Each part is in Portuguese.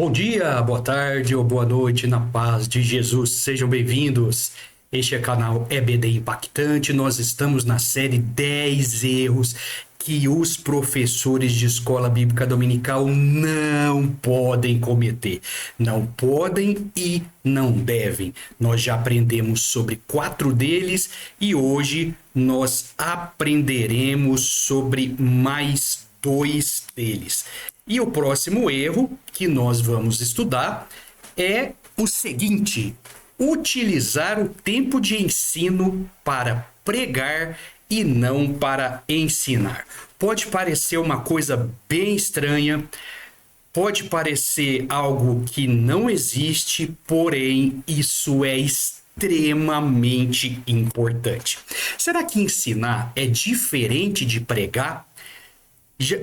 Bom dia, boa tarde ou boa noite na paz de Jesus. Sejam bem-vindos. Este é o canal EBD Impactante. Nós estamos na série 10 erros que os professores de escola bíblica dominical não podem cometer. Não podem e não devem. Nós já aprendemos sobre 4 deles e hoje nós aprenderemos sobre mais 2 deles. E o próximo erro que nós vamos estudar é o seguinte: utilizar o tempo de ensino para pregar e não para ensinar. Pode parecer uma coisa bem estranha, pode parecer algo que não existe, porém isso é extremamente importante. Será que ensinar é diferente de pregar?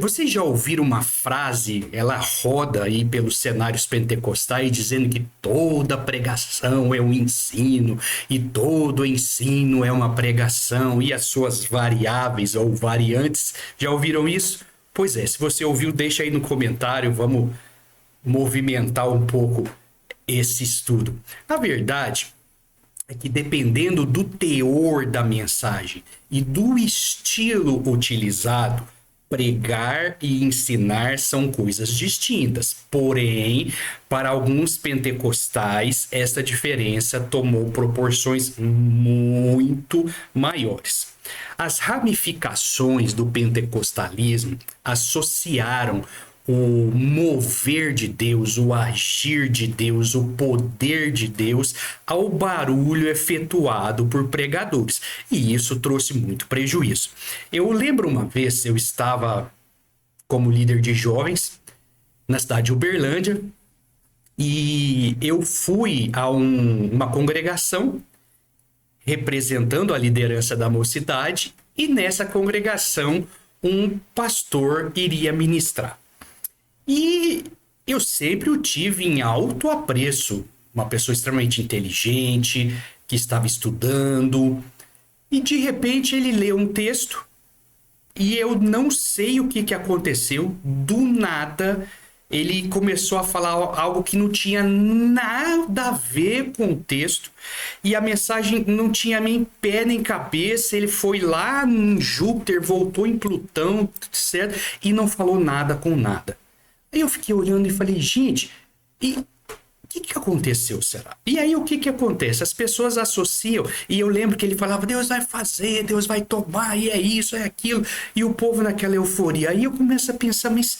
Vocês já ouviram uma frase, ela roda aí pelos cenários pentecostais dizendo que toda pregação é um ensino e todo ensino é uma pregação e as suas variáveis ou variantes? Já ouviram isso? Pois é, se você ouviu, deixa aí no comentário, vamos movimentar um pouco esse estudo. Na verdade, é que dependendo do teor da mensagem e do estilo utilizado, pregar e ensinar são coisas distintas, porém, para alguns pentecostais, essa diferença tomou proporções muito maiores. As ramificações do pentecostalismo associaram o mover de Deus, o agir de Deus, o poder de Deus ao barulho efetuado por pregadores. E isso trouxe muito prejuízo. Eu lembro uma vez, eu estava como líder de jovens na cidade de Uberlândia e eu fui a uma congregação representando a liderança da mocidade e nessa congregação um pastor iria ministrar. E eu sempre o tive em alto apreço, uma pessoa extremamente inteligente, que estava estudando, e de repente ele leu um texto e eu não sei o que aconteceu, do nada ele começou a falar algo que não tinha nada a ver com o texto e a mensagem não tinha nem pé nem cabeça. Ele foi lá em Júpiter, voltou em Plutão, certo? E não falou nada com nada. Aí eu fiquei olhando e falei, gente, e o que aconteceu, será? E aí o que acontece? As pessoas associam, e eu lembro que ele falava, Deus vai fazer, Deus vai tomar, e é isso, é aquilo, e o povo naquela euforia. Aí eu começo a pensar, mas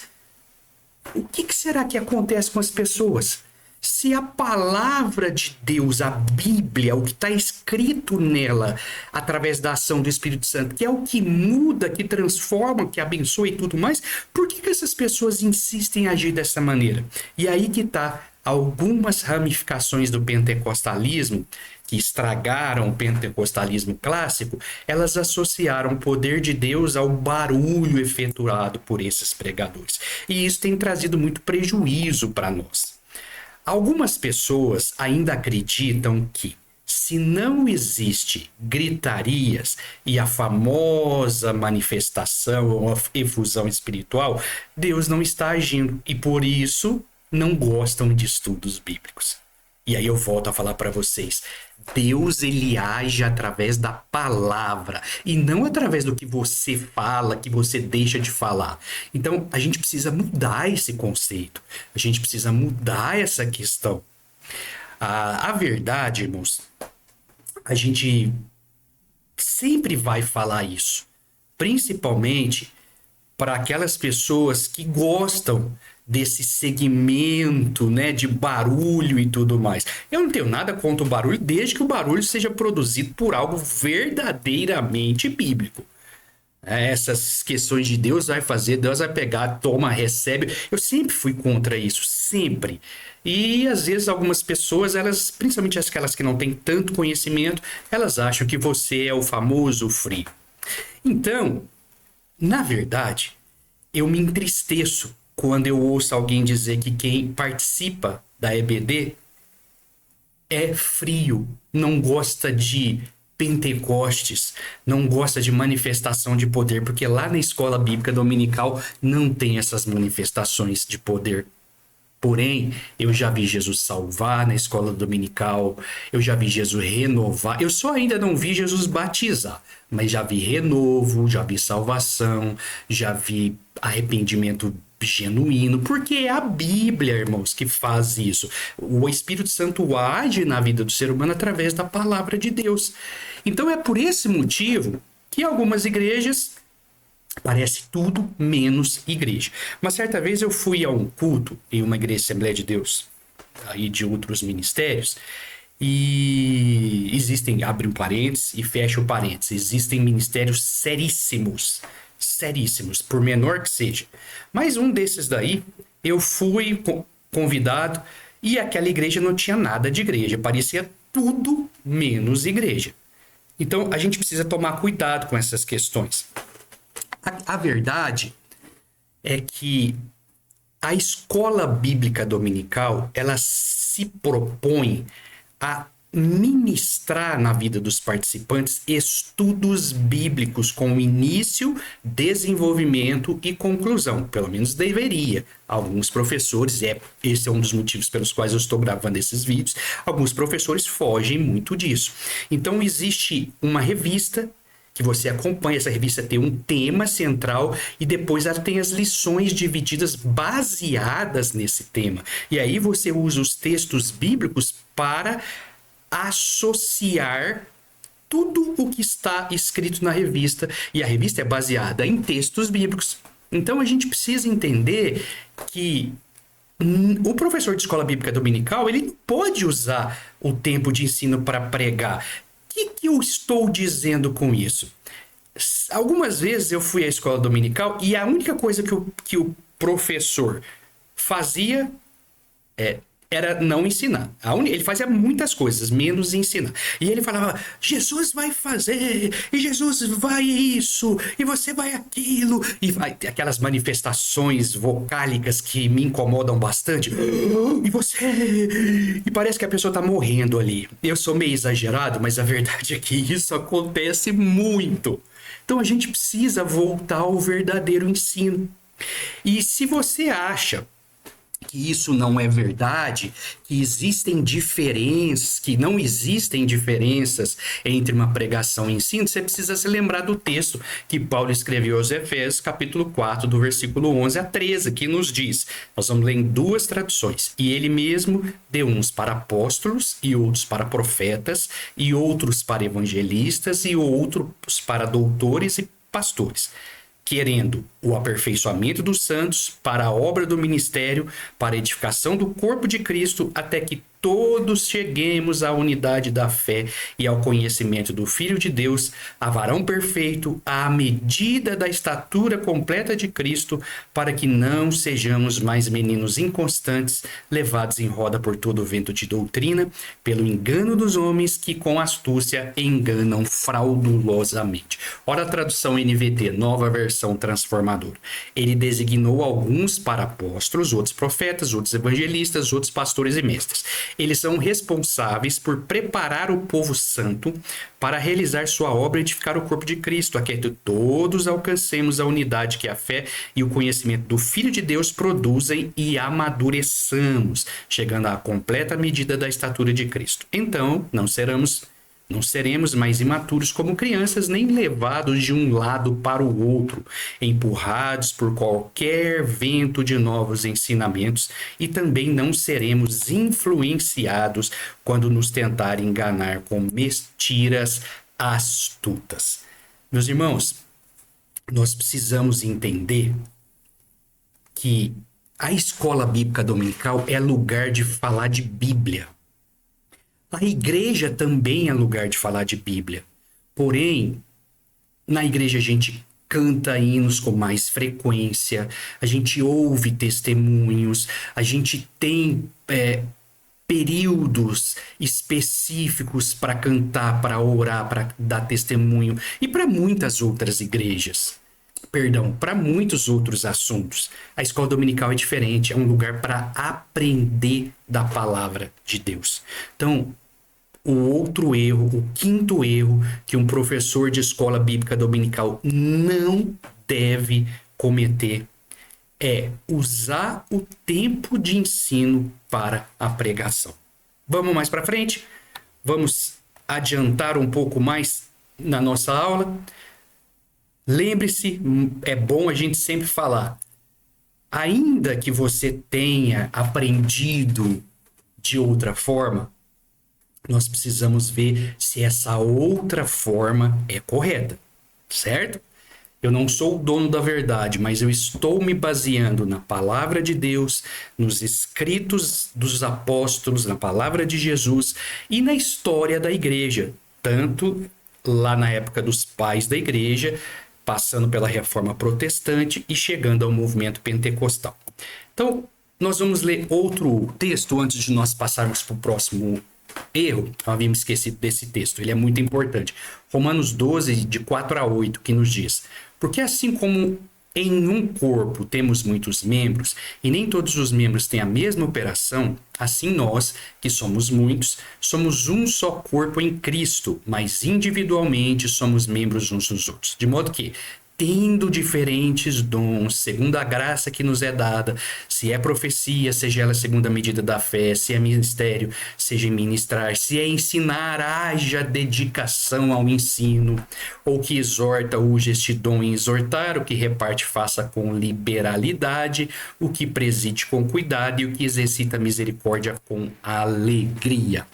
o que será que acontece com as pessoas? Se a palavra de Deus, a Bíblia, o que está escrito nela, através da ação do Espírito Santo, que é o que muda, que transforma, que abençoa e tudo mais, por que essas pessoas insistem em agir dessa maneira? E aí que está algumas ramificações do pentecostalismo, que estragaram o pentecostalismo clássico, elas associaram o poder de Deus ao barulho efetuado por esses pregadores. E isso tem trazido muito prejuízo para nós. Algumas pessoas ainda acreditam que, se não existe gritarias e a famosa manifestação ou efusão espiritual, Deus não está agindo e por isso não gostam de estudos bíblicos. E aí eu volto a falar para vocês, Deus ele age através da palavra e não através do que você fala, que você deixa de falar. Então a gente precisa mudar esse conceito, a gente precisa mudar essa questão. A verdade, irmãos, a gente sempre vai falar isso, principalmente para aquelas pessoas que gostam desse segmento, né, de barulho e tudo mais. Eu não tenho nada contra o barulho, desde que o barulho seja produzido por algo verdadeiramente bíblico. Essas questões de Deus vai fazer, Deus vai pegar, toma, recebe. Eu sempre fui contra isso, sempre. E às vezes algumas pessoas, elas, principalmente aquelas que não têm tanto conhecimento, elas acham que você é o famoso frio. Então, na verdade, eu me entristeço quando eu ouço alguém dizer que quem participa da EBD é frio, não gosta de Pentecostes, não gosta de manifestação de poder, porque lá na escola bíblica dominical não tem essas manifestações de poder. Porém, eu já vi Jesus salvar na escola dominical, eu já vi Jesus renovar. Eu só ainda não vi Jesus batizar, mas já vi renovo, já vi salvação, já vi arrependimento genuíno, porque é a Bíblia, irmãos, que faz isso. O Espírito Santo age na vida do ser humano através da palavra de Deus. Então é por esse motivo que algumas igrejas parece tudo menos igreja. Uma certa vez eu fui a um culto em uma igreja Assembleia de Deus, aí de outros ministérios, e existem, abre um parênteses e fecha o parênteses, existem ministérios seríssimos, seríssimos, por menor que seja. Mas um desses daí, eu fui convidado e aquela igreja não tinha nada de igreja, parecia tudo menos igreja. Então a gente precisa tomar cuidado com essas questões. A verdade é que a escola bíblica dominical, ela se propõe a ministrar na vida dos participantes estudos bíblicos com início, desenvolvimento e conclusão. Pelo menos deveria. Alguns professores, esse é um dos motivos pelos quais eu estou gravando esses vídeos, alguns professores fogem muito disso. Então existe uma revista que você acompanha. Essa revista tem um tema central e depois ela tem as lições divididas baseadas nesse tema. E aí você usa os textos bíblicos para associar tudo o que está escrito na revista. E a revista é baseada em textos bíblicos. Então a gente precisa entender que o professor de escola bíblica dominical, ele não pode usar o tempo de ensino para pregar. O que eu estou dizendo com isso? Algumas vezes eu fui à escola dominical e a única coisa que o professor fazia era não ensinar. Ele fazia muitas coisas, menos ensinar. E ele falava, Jesus vai fazer, e Jesus vai isso, e você vai aquilo. E vai ter aquelas manifestações vocálicas que me incomodam bastante. E você... E parece que a pessoa tá morrendo ali. Eu sou meio exagerado, mas a verdade é que isso acontece muito. Então a gente precisa voltar ao verdadeiro ensino. E se você acha que isso não é verdade, que existem diferenças, que não existem diferenças entre uma pregação e ensino, você precisa se lembrar do texto que Paulo escreveu aos Efésios, capítulo 4, do versículo 11 a 13, que nos diz, nós vamos ler em duas traduções, e ele mesmo deu uns para apóstolos, e outros para profetas, e outros para evangelistas, e outros para doutores e pastores, querendo o aperfeiçoamento dos santos para a obra do ministério, para a edificação do corpo de Cristo, até que todos cheguemos à unidade da fé e ao conhecimento do Filho de Deus, a varão perfeito, à medida da estatura completa de Cristo, para que não sejamos mais meninos inconstantes, levados em roda por todo o vento de doutrina, pelo engano dos homens que com astúcia enganam fraudulosamente. Ora a tradução NVT, nova versão transformadora. Ele designou alguns para apóstolos, outros profetas, outros evangelistas, outros pastores e mestres. Eles são responsáveis por preparar o povo santo para realizar sua obra e edificar o corpo de Cristo, a que todos alcancemos a unidade que a fé e o conhecimento do Filho de Deus produzem e amadureçamos, chegando à completa medida da estatura de Cristo. Então, não seremos mais imaturos como crianças, nem levados de um lado para o outro, empurrados por qualquer vento de novos ensinamentos, e também não seremos influenciados quando nos tentarem enganar com mentiras astutas. Meus irmãos, nós precisamos entender que a escola bíblica dominical é lugar de falar de Bíblia. A igreja também é lugar de falar de Bíblia. Porém, na igreja a gente canta hinos com mais frequência, a gente ouve testemunhos, a gente tem períodos específicos para cantar, para orar, para dar testemunho, e para muitas outras igrejas. Para muitos outros assuntos. A escola dominical é diferente, é um lugar para aprender da palavra de Deus. Então, o outro erro, o quinto erro que um professor de escola bíblica dominical não deve cometer é usar o tempo de ensino para a pregação. Vamos mais para frente? Vamos adiantar um pouco mais na nossa aula? Lembre-se, é bom a gente sempre falar, ainda que você tenha aprendido de outra forma, nós precisamos ver se essa outra forma é correta, certo? Eu não sou o dono da verdade, mas eu estou me baseando na palavra de Deus, nos escritos dos apóstolos, na palavra de Jesus e na história da igreja, tanto lá na época dos pais da igreja, passando pela reforma protestante e chegando ao movimento pentecostal. Então, nós vamos ler outro texto antes de nós passarmos para o próximo erro. Eu havia me esquecido desse texto, ele é muito importante. Romanos 12, de 4 a 8, que nos diz: porque assim como em um corpo temos muitos membros, e nem todos os membros têm a mesma operação, assim nós, que somos muitos, somos um só corpo em Cristo, mas individualmente somos membros uns dos outros. De modo que, tendo diferentes dons, segundo a graça que nos é dada, se é profecia, seja ela segundo a medida da fé, se é ministério, seja ministrar, se é ensinar, haja dedicação ao ensino, ou que exorta, use este dom em exortar, o que reparte, faça com liberalidade, o que preside com cuidado e o que exercita misericórdia com alegria.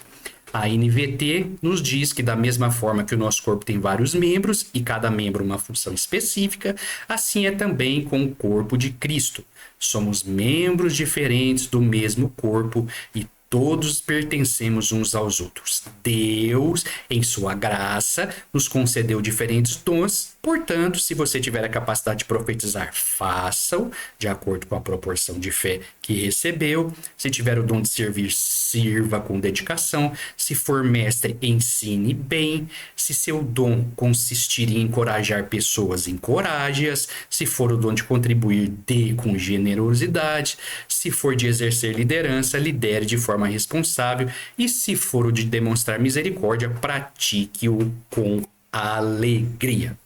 A NVT nos diz que da mesma forma que o nosso corpo tem vários membros e cada membro uma função específica, assim é também com o corpo de Cristo. Somos membros diferentes do mesmo corpo e todos pertencemos uns aos outros. Deus, em sua graça, nos concedeu diferentes dons. Portanto, se você tiver a capacidade de profetizar, faça-o de acordo com a proporção de fé que recebeu. Se tiver o dom de servir, sirva com dedicação. Se for mestre, ensine bem. Se seu dom consistir em encorajar pessoas, encoraje-as. Se for o dom de contribuir, dê com generosidade. Se for de exercer liderança, lidere de forma responsável. E se for o de demonstrar misericórdia, pratique-o com alegria.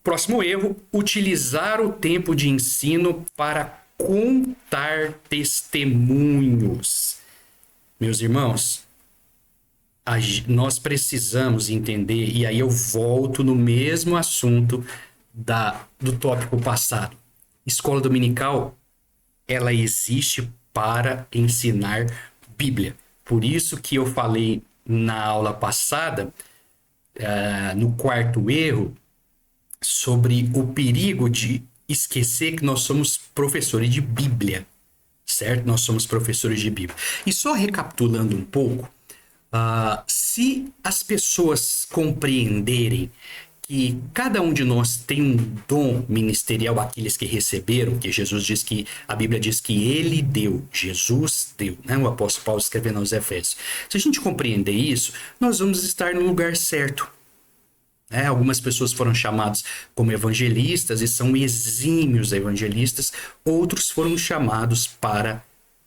Próximo erro: utilizar o tempo de ensino para contar testemunhos. Meus irmãos, nós precisamos entender, e aí eu volto no mesmo assunto do tópico passado. Escola dominical, ela existe para ensinar Bíblia. Por isso que eu falei na aula passada, no quarto erro, sobre o perigo de esquecer que nós somos professores de Bíblia, certo? Nós somos professores de Bíblia. E só recapitulando um pouco, se as pessoas compreenderem que cada um de nós tem um dom ministerial, aqueles que receberam, que Jesus diz que, a Bíblia diz que ele deu, Jesus deu, né? O apóstolo Paulo escrevendo aos Efésios. Se a gente compreender isso, nós vamos estar no lugar certo. Algumas pessoas foram chamadas como evangelistas e são exímios evangelistas, outros foram chamados para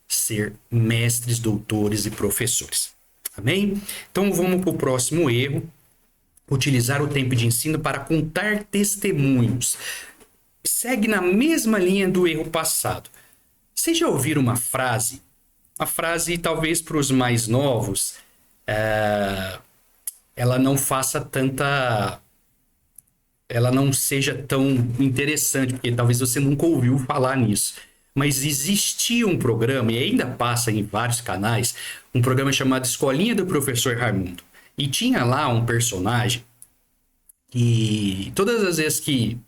ser mestres, doutores e professores. Amém? Então vamos para o próximo erro: utilizar o tempo de ensino para contar testemunhos. Segue na mesma linha do erro passado. Vocês já ouviram uma frase? A frase, talvez para os mais novos, ela não faça tanta... ela não seja tão interessante, porque talvez você nunca ouviu falar nisso. Mas existia um programa, e ainda passa em vários canais, um programa chamado Escolinha do Professor Raimundo. E tinha lá um personagem e todas as vezes que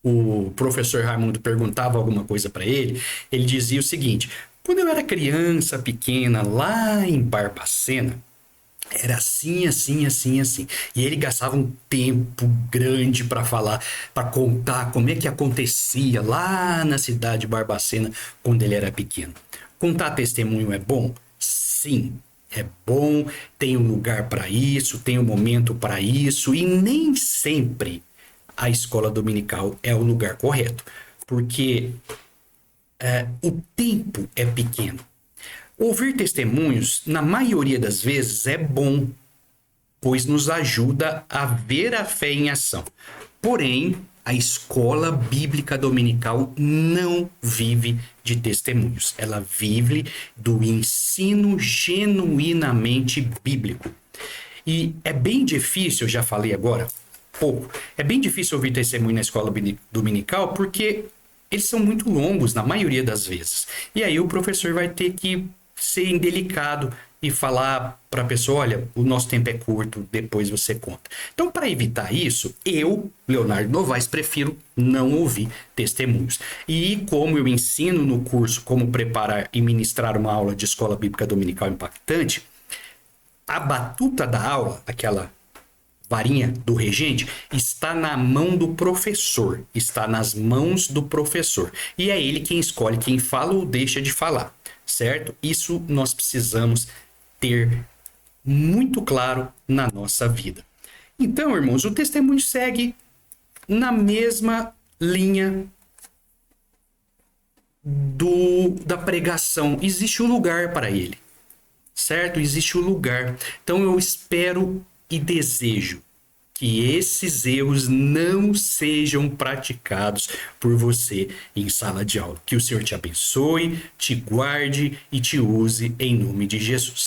o professor Raimundo perguntava alguma coisa para ele, ele dizia o seguinte: quando eu era criança pequena, lá em Barbacena, era assim, assim, assim, assim. E ele gastava um tempo grande para falar, para contar como é que acontecia lá na cidade de Barbacena quando ele era pequeno. Contar testemunho é bom? Sim, é bom, tem um lugar para isso, tem um momento para isso, e nem sempre a escola dominical é o lugar correto, porque o tempo é pequeno. Ouvir testemunhos, na maioria das vezes, é bom, pois nos ajuda a ver a fé em ação. Porém, A escola bíblica dominical não vive de testemunhos. Ela vive do ensino genuinamente bíblico. E é bem difícil, eu já falei agora, pouco, é bem difícil ouvir testemunho na escola dominical porque eles são muito longos na maioria das vezes. E aí o professor vai ter que ser indelicado e falar para a pessoa, olha, o nosso tempo é curto, depois você conta. Então, para evitar isso, eu, Leonardo Novaes, prefiro não ouvir testemunhos. E como eu ensino no curso como preparar e ministrar uma aula de escola bíblica dominical impactante, a batuta da aula, aquela varinha do regente, está na mão do professor, está nas mãos do professor. E é ele quem escolhe quem fala ou deixa de falar, certo? Isso nós precisamos ter muito claro na nossa vida. Então, irmãos, o testemunho segue na mesma linha da pregação. Existe um lugar para ele, certo? Existe um lugar. Então, eu espero e desejo que esses erros não sejam praticados por você em sala de aula. Que o Senhor te abençoe, te guarde e te use em nome de Jesus.